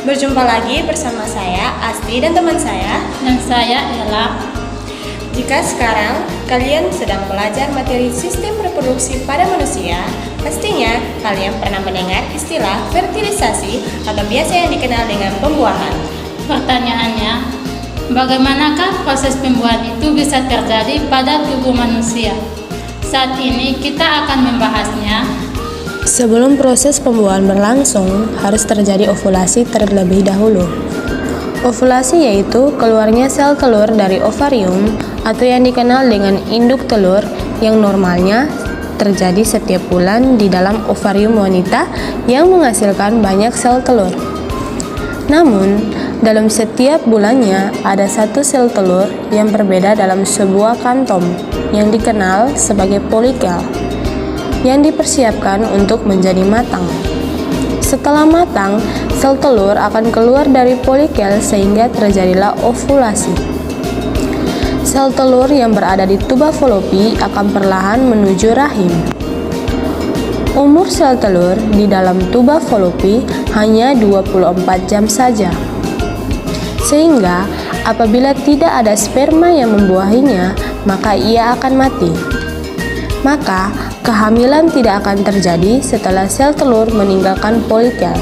Berjumpa lagi bersama saya, Asti, dan teman saya. Dan saya Ella. Jika sekarang kalian sedang belajar materi sistem reproduksi pada manusia, pastinya kalian pernah mendengar istilah fertilisasi atau biasa yang dikenal dengan pembuahan. Pertanyaannya, bagaimanakah proses pembuahan itu bisa terjadi pada tubuh manusia? Saat ini kita akan membahasnya. Sebelum proses pembuahan berlangsung, harus terjadi ovulasi terlebih dahulu. Ovulasi yaitu keluarnya sel telur dari ovarium atau yang dikenal dengan induk telur yang normalnya terjadi setiap bulan di dalam ovarium wanita yang menghasilkan banyak sel telur. Namun, dalam setiap bulannya ada satu sel telur yang berbeda dalam sebuah kantom yang dikenal sebagai folikel yang dipersiapkan untuk menjadi matang. Setelah matang, sel telur akan keluar dari folikel sehingga terjadilah ovulasi. Sel telur yang berada di tuba Fallopi akan perlahan menuju rahim. Umur sel telur di dalam tuba Fallopi hanya 24 jam saja. Sehingga apabila tidak ada sperma yang membuahinya, maka ia akan mati. Maka kehamilan tidak akan terjadi setelah sel telur meninggalkan folikel.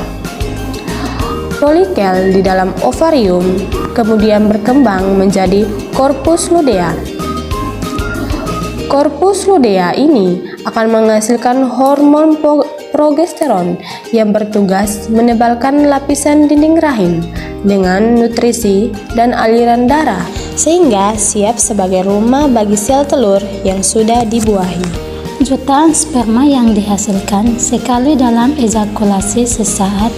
Folikel di dalam ovarium kemudian berkembang menjadi corpus lutea. Corpus lutea ini akan menghasilkan hormon progesteron yang bertugas menebalkan lapisan dinding rahim dengan nutrisi dan aliran darah sehingga siap sebagai rumah bagi sel telur yang sudah dibuahi. Jutaan sperma yang dihasilkan sekali dalam ejakulasi sesaat.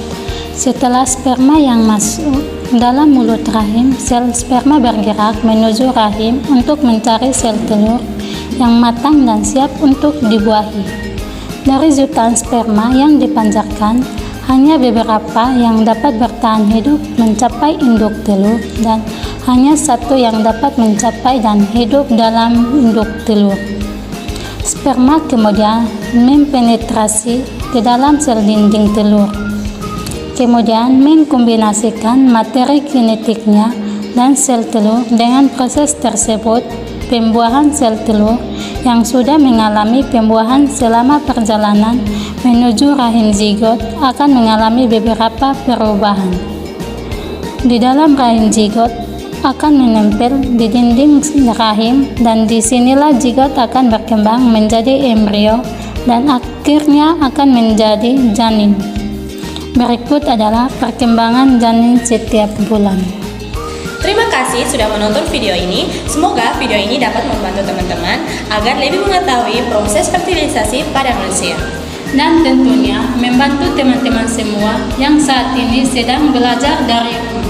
Setelah sperma yang masuk dalam mulut rahim, sel sperma bergerak menuju rahim untuk mencari sel telur yang matang dan siap untuk dibuahi. Dari jutaan sperma yang dipancarkan, hanya beberapa yang dapat bertahan hidup mencapai induk telur dan hanya satu yang dapat mencapai dan hidup dalam induk telur. Sperma kemudian mempenetrasi ke dalam sel dinding telur, kemudian mengkombinasikan materi kinetiknya dan sel telur. Dengan proses tersebut, pembuahan sel telur yang sudah mengalami pembuahan selama perjalanan menuju rahim zigot akan mengalami beberapa perubahan. Di dalam rahim zigot akan menempel di dinding rahim dan disinilah zigot akan berkembang menjadi embrio dan akhirnya akan menjadi janin. Berikut adalah perkembangan janin setiap bulan. Terima kasih sudah menonton video ini. Semoga video ini dapat membantu teman-teman agar lebih mengetahui proses fertilisasi pada manusia. Dan tentunya membantu teman-teman semua yang saat ini sedang belajar dari rumah.